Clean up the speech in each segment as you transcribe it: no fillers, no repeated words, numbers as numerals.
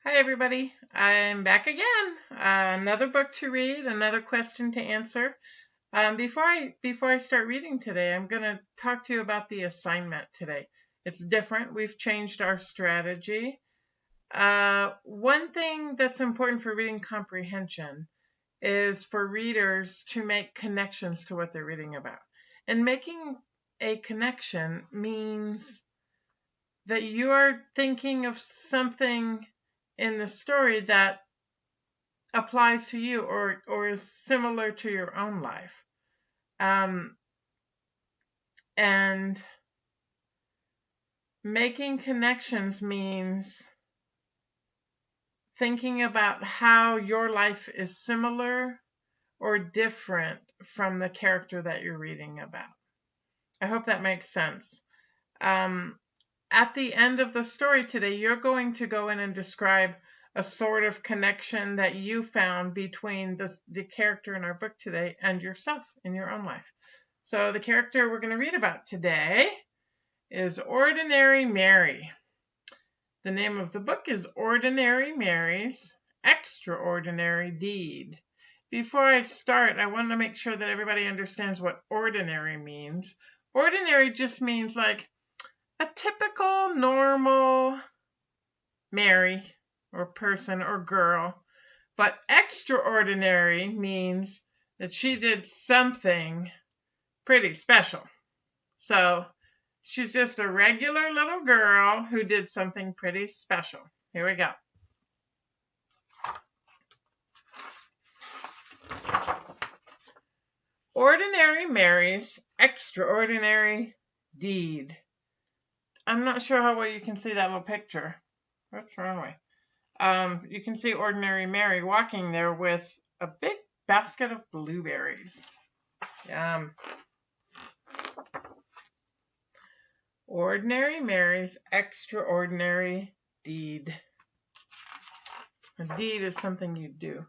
Hi everybody, I'm back again. Another book to read, another question to answer. Before I start reading today, I'm going to talk to you about the assignment today. It's different. We've changed our strategy. One thing that's important for reading comprehension is for readers to make connections to what they're reading about. And making a connection means that you are thinking of something in the story that applies to you or is similar to your own life. Um, and making connections means thinking about how your life is similar or different from the character that you're reading about. I hope that makes sense. Um, at the end of the story today, you're going to go in and describe a sort of connection that you found between the character in our book today and yourself in your own life. So the character we're going to read about today is Ordinary Mary. The name of the book is Ordinary Mary's Extraordinary Deed. Before I start, I want to make sure that everybody understands what ordinary means. Ordinary just means like a typical, normal Mary or person or girl. But extraordinary means that she did something pretty special. So she's just a regular little girl who did something pretty special. Here we go. Ordinary Mary's Extraordinary Deed. I'm not sure how well you can see that little picture. What's wrong with? You can see Ordinary Mary walking there with a big basket of blueberries. Yum. Ordinary Mary's Extraordinary Deed. A deed is something you do.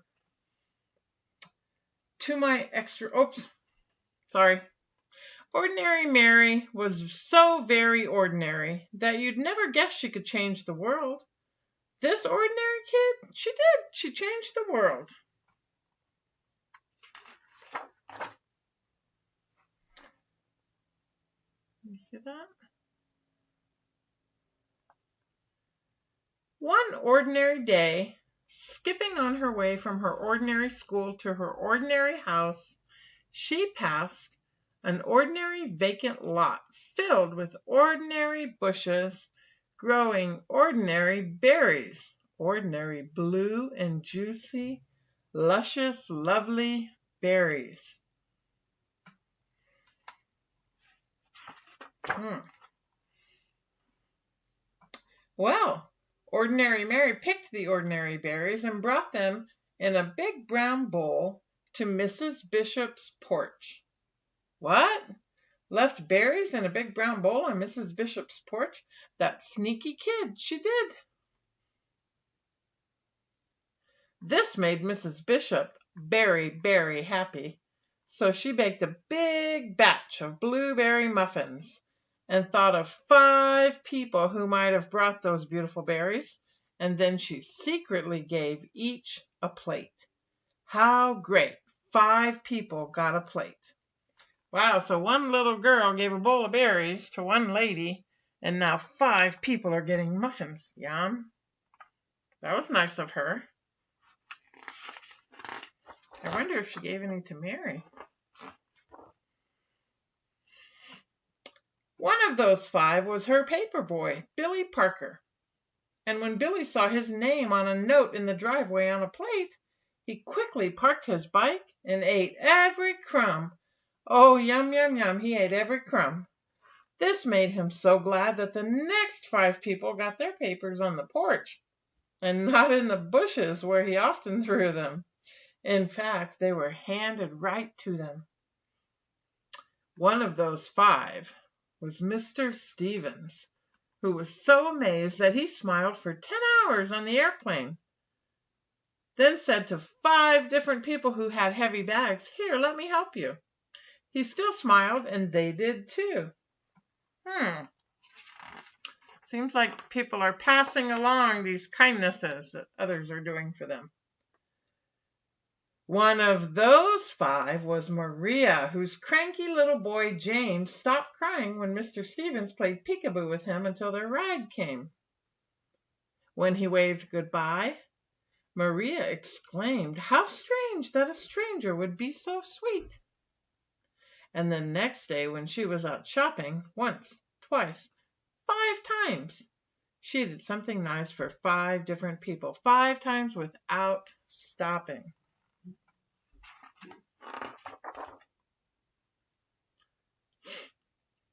Ordinary Mary was so very ordinary that you'd never guess she could change the world. This ordinary kid, she did. She changed the world. You see that? One ordinary day, skipping on her way from her ordinary school to her ordinary house, she passed an ordinary vacant lot filled with ordinary bushes growing ordinary berries, ordinary blue and juicy, luscious, lovely berries. Well, Ordinary Mary picked the ordinary berries and brought them in a big brown bowl to Mrs. Bishop's porch. What? Left berries in a big brown bowl on Mrs. Bishop's porch? That sneaky kid, she did. This made Mrs. Bishop very, very happy. So she baked a big batch of blueberry muffins and thought of 5 people who might have brought those beautiful berries, and then she secretly gave each a plate. How great! 5 people got a plate. Wow, so one little girl gave a bowl of berries to one lady, and now 5 people are getting muffins. Yum. That was nice of her. I wonder if she gave any to Mary. One of those 5 was her paper boy, Billy Parker. And when Billy saw his name on a note in the driveway on a plate, he quickly parked his bike and ate every crumb. Oh, yum, yum, yum, he ate every crumb. This made him so glad that the next 5 people got their papers on the porch, and not in the bushes where he often threw them. In fact, they were handed right to them. One of those 5 was Mr. Stevens, who was so amazed that he smiled for 10 hours on the airplane. Then said to 5 different people who had heavy bags, "Here, let me help you." He still smiled, and they did too. Seems like people are passing along these kindnesses that others are doing for them. One of those 5 was Maria, whose cranky little boy James stopped crying when Mr. Stevens played peekaboo with him until their ride came. When he waved goodbye, Maria exclaimed, "How strange that a stranger would be so sweet." And the next day when she was out shopping, once, twice, 5 times, she did something nice for 5 different people, 5 times without stopping.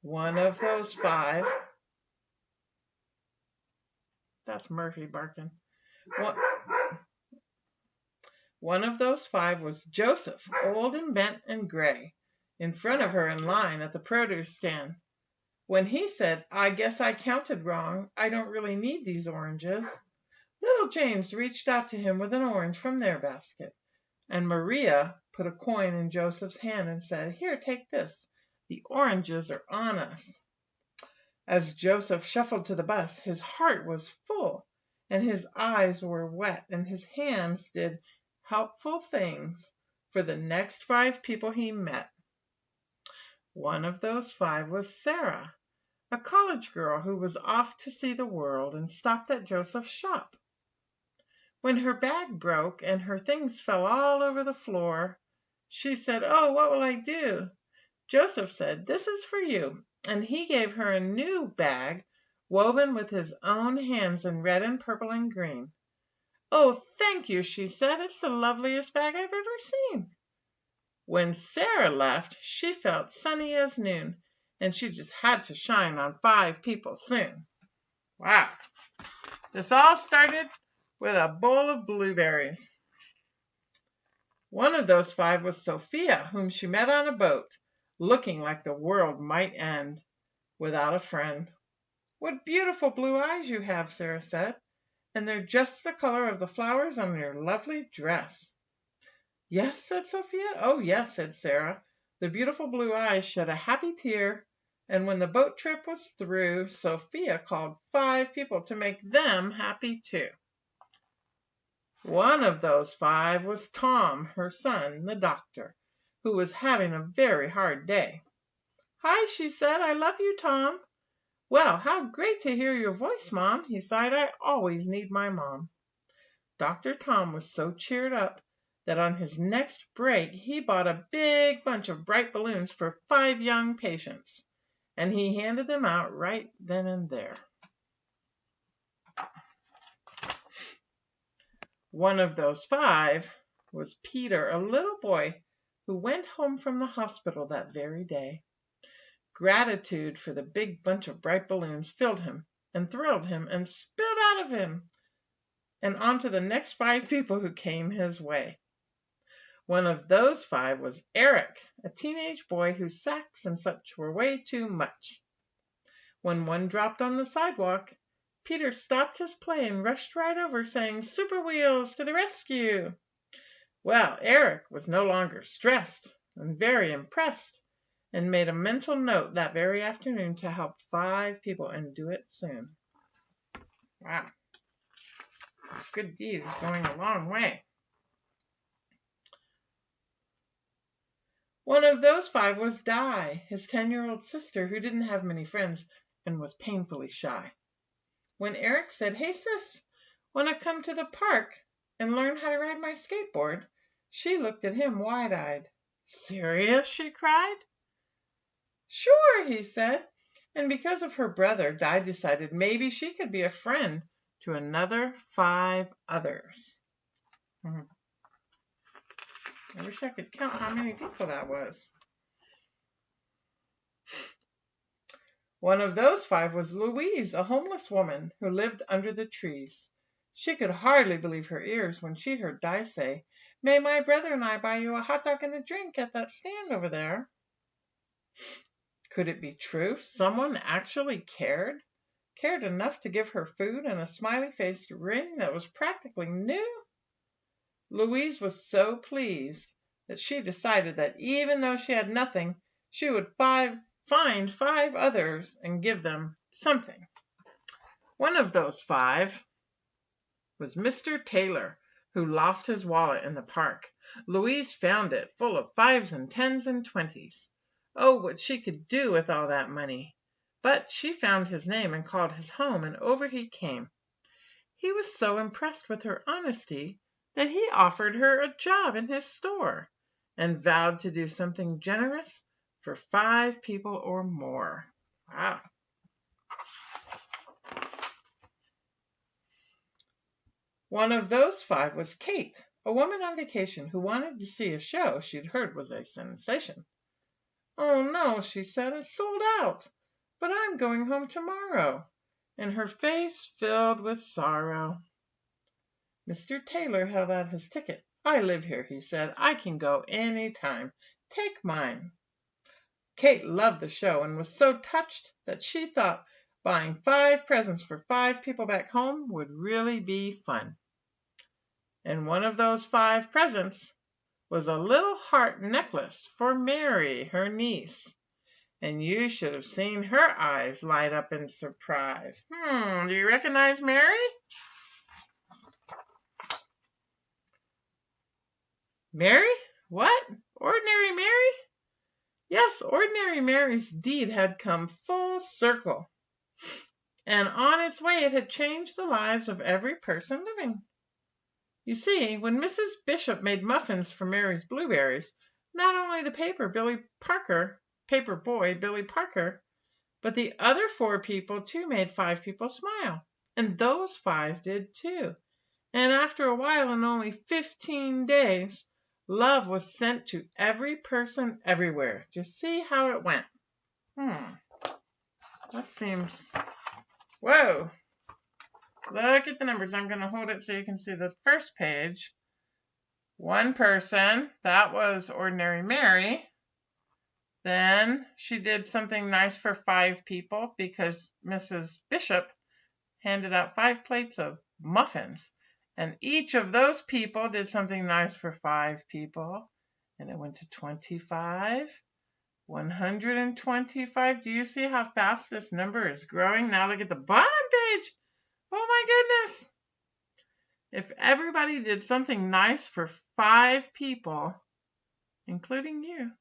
One of those 5, that's Murphy barking. One of those 5 was Joseph, old and bent and gray, in front of her in line at the produce stand. When he said, "I guess I counted wrong. I don't really need these oranges," little James reached out to him with an orange from their basket, and Maria put a coin in Joseph's hand and said, "Here, take this. The oranges are on us." As Joseph shuffled to the bus, his heart was full, and his eyes were wet, and his hands did helpful things for the next 5 people he met. One of those 5 was Sarah, a college girl who was off to see the world and stopped at Joseph's shop. When her bag broke and her things fell all over the floor, she said, "Oh, what will I do?" Joseph said, "This is for you," and he gave her a new bag woven with his own hands in red and purple and green. "Oh, thank you," she said. "It's the loveliest bag I've ever seen." When Sarah left, she felt sunny as noon, and she just had to shine on 5 people soon. Wow. This all started with a bowl of blueberries. One of those 5 was Sophia, whom she met on a boat, looking like the world might end without a friend. "What beautiful blue eyes you have," Sarah said, "and they're just the color of the flowers on your lovely dress." "Yes," said Sophia. "Oh, yes," said Sarah. The beautiful blue eyes shed a happy tear, and when the boat trip was through, Sophia called 5 people to make them happy too. One of those 5 was Tom, her son, the doctor, who was having a very hard day. "Hi," she said. "I love you, Tom." "Well, how great to hear your voice, Mom," he sighed. "I always need my mom." Dr. Tom was so cheered up that on his next break he bought a big bunch of bright balloons for 5 young patients, and he handed them out right then and there. One of those 5 was Peter, a little boy who went home from the hospital that very day. Gratitude for the big bunch of bright balloons filled him and thrilled him and spilled out of him and on to the next 5 people who came his way. One of those 5 was Eric, a teenage boy whose sacks and such were way too much. When one dropped on the sidewalk, Peter stopped his play and rushed right over, saying, "Super Wheels to the rescue!" Well, Eric was no longer stressed and very impressed, and made a mental note that very afternoon to help 5 people and do it soon. Wow. Good deed is going a long way. One of those 5 was Di, his 10-year-old sister who didn't have many friends and was painfully shy. When Eric said, "Hey sis, want to come to the park and learn how to ride my skateboard?" she looked at him wide-eyed. "Serious?" she cried. "Sure," he said, and because of her brother, Di decided maybe she could be a friend to another 5 others. I wish I could count how many people that was. One of those 5 was Louise, a homeless woman who lived under the trees. She could hardly believe her ears when she heard Di say, "May my brother and I buy you a hot dog and a drink at that stand over there?" Could it be true? Someone actually cared enough to give her food and a smiley-faced ring that was practically new? Louise was so pleased that she decided that even though she had nothing, she would find 5 others and give them something. One of those 5 was Mr. Taylor, who lost his wallet in the park. Louise found it, full of 5s and 10s and 20s. Oh, what she could do with all that money! But she found his name and called his home, and over he came. He was so impressed with her honesty that he offered her a job in his store and vowed to do something generous for 5 people or more. Wow. One of those 5 was Kate, a woman on vacation who wanted to see a show she'd heard was a sensation. "Oh no," she said, "it's sold out, but I'm going home tomorrow," and her face filled with sorrow. Mr. Taylor held out his ticket. "I live here," he said. "I can go any time. Take mine." Kate loved the show and was so touched that she thought buying 5 presents for 5 people back home would really be fun. And one of those 5 presents was a little heart necklace for Mary, her niece. And you should have seen her eyes light up in surprise. Do you recognize Mary? Mary? What? Ordinary Mary? Yes, Ordinary Mary's deed had come full circle. And on its way it had changed the lives of every person living. You see, when Mrs. Bishop made muffins for Mary's blueberries, not only the paper boy Billy Parker, but the other 4 people too made 5 people smile. And those 5 did too. And after a while, in only 15 days, love was sent to every person everywhere. Just see how it went. That seems... Whoa! Look at the numbers. I'm going to hold it so you can see the first page. 1 person, that was Ordinary Mary. Then she did something nice for 5 people because Mrs. Bishop handed out 5 plates of muffins. And each of those people did something nice for 5 people. And it went to 25, 125. Do you see how fast this number is growing? Now look at the bottom page. Oh my goodness. If everybody did something nice for 5 people, including you,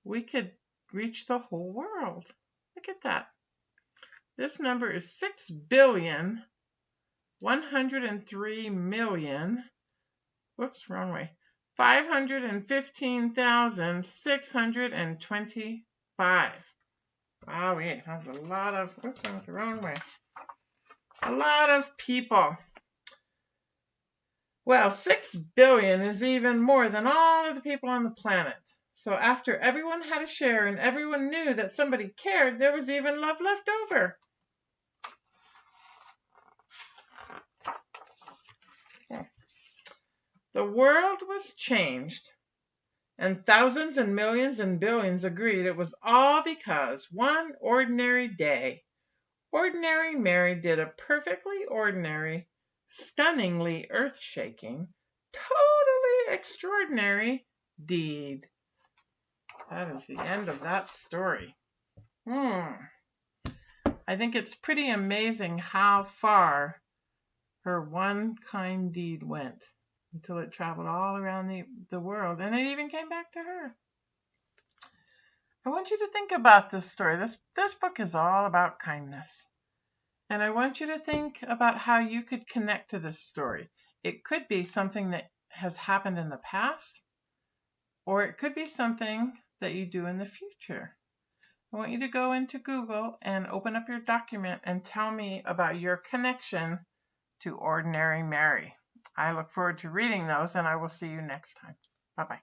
we could reach the whole world. Look at that. This number is 6,103,000,000. Whoops, wrong way. 515,625. Wow, we have a lot of, whoops, I went the wrong way. A lot of people. Well, 6 billion is even more than all of the people on the planet. So after everyone had a share and everyone knew that somebody cared, there was even love left over. The world was changed, and thousands and millions and billions agreed it was all because one ordinary day, Ordinary Mary did a perfectly ordinary, stunningly earth-shaking, totally extraordinary deed. That is the end of that story. I think it's pretty amazing how far her one kind deed went until it traveled all around the world, and it even came back to her. I want you to think about this story. This book is all about kindness. And I want you to think about how you could connect to this story. It could be something that has happened in the past, or it could be something that you do in the future. I want you to go into Google and open up your document and tell me about your connection to Ordinary Mary. I look forward to reading those, and I will see you next time. Bye-bye.